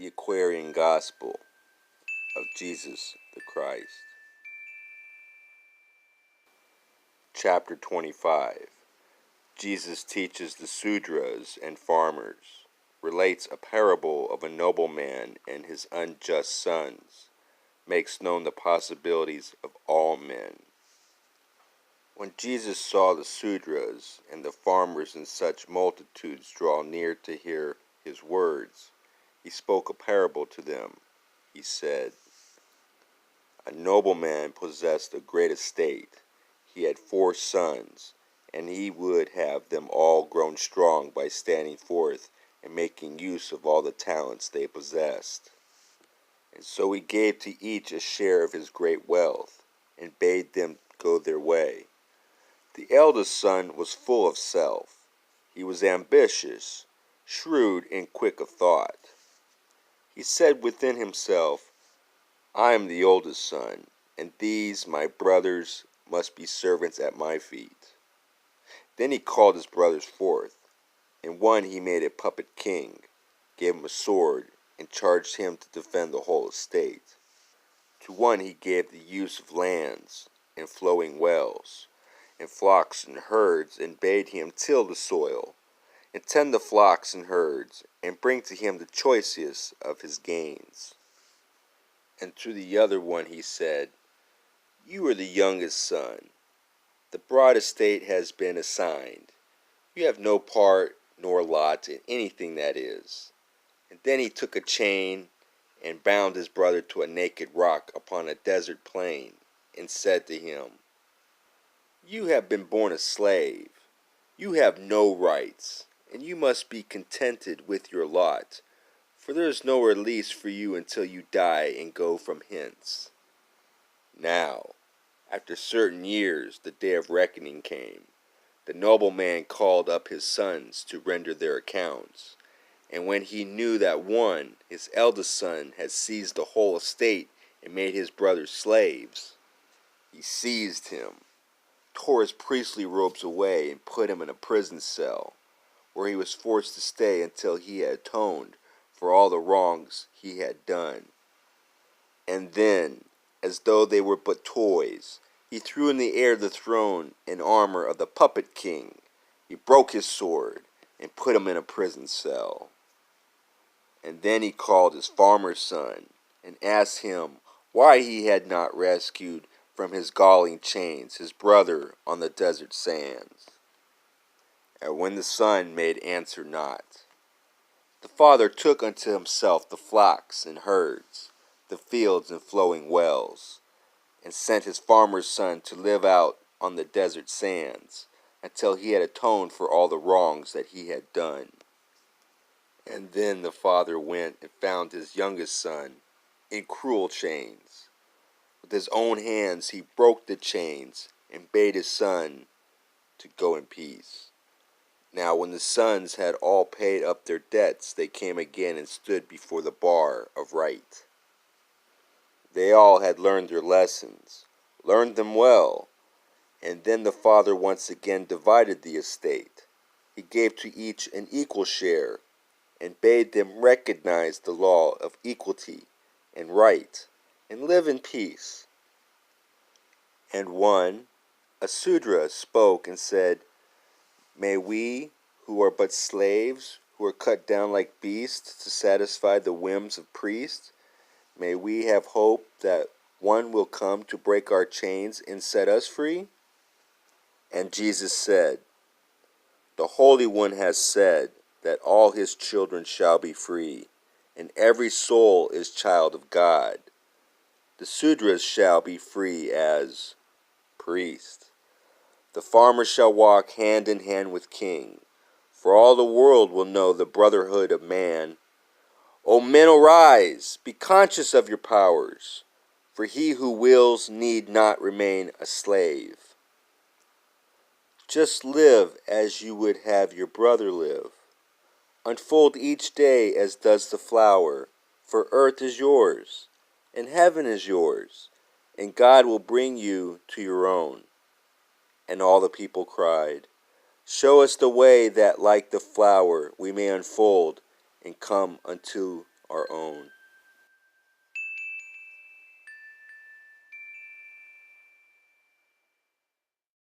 The Aquarian Gospel of Jesus the Christ. Chapter 25. Jesus teaches the Sudras and farmers, relates a parable of a nobleman and his unjust sons, makes known the possibilities of all men. When Jesus saw the Sudras and the farmers in such multitudes draw near to hear his words, he spoke a parable to them. He said, "A nobleman possessed a great estate. He had 4 sons, and he would have them all grown strong by standing forth and making use of all the talents they possessed. And so he gave to each a share of his great wealth, and bade them go their way. The eldest son was full of self. He was ambitious, shrewd, and quick of thought. He said within himself, 'I am the oldest son, and these, my brothers, must be servants at my feet.' Then he called his brothers forth, and one he made a puppet king, gave him a sword, and charged him to defend the whole estate. To one he gave the use of lands, and flowing wells, and flocks and herds, and bade him till the soil, and tend the flocks and herds, and bring to him the choicest of his gains. And to the other one he said, 'You are the youngest son. The broad estate has been assigned. You have no part nor lot in anything that is.' And then he took a chain and bound his brother to a naked rock upon a desert plain, and said to him, 'You have been born a slave. You have no rights, and you must be contented with your lot, for there is no release for you until you die and go from hence.' Now, after certain years, the day of reckoning came. The nobleman called up his sons to render their accounts. And when he knew that one, his eldest son, had seized the whole estate and made his brothers slaves, he seized him, tore his priestly robes away, and put him in a prison cell, where he was forced to stay until he had atoned for all the wrongs he had done. And then, as though they were but toys, he threw in the air the throne and armor of the puppet king. He broke his sword and put him in a prison cell. And then he called his farmer's son and asked him why he had not rescued from his galling chains his brother on the desert sands. And when the son made answer not, the father took unto himself the flocks and herds, the fields and flowing wells, and sent his farmer's son to live out on the desert sands until he had atoned for all the wrongs that he had done. And then the father went and found his youngest son in cruel chains. With his own hands he broke the chains and bade his son to go in peace. Now when the sons had all paid up their debts, they came again and stood before the bar of right. They all had learned their lessons, learned them well, and then the father once again divided the estate. He gave to each an equal share, and bade them recognize the law of equality and right, and live in peace. And one, a Sudra, spoke and said, 'May we, who are but slaves, who are cut down like beasts to satisfy the whims of priests, may we have hope that one will come to break our chains and set us free?' And Jesus said, 'The Holy One has said that all his children shall be free, and every soul is child of God. The Sudras shall be free as priests. The farmer shall walk hand in hand with king, for all the world will know the brotherhood of man. O men, arise, be conscious of your powers, for he who wills need not remain a slave. Just live as you would have your brother live. Unfold each day as does the flower, for earth is yours, and heaven is yours, and God will bring you to your own.' And all the people cried, 'Show us the way that like the flower we may unfold and come unto our own.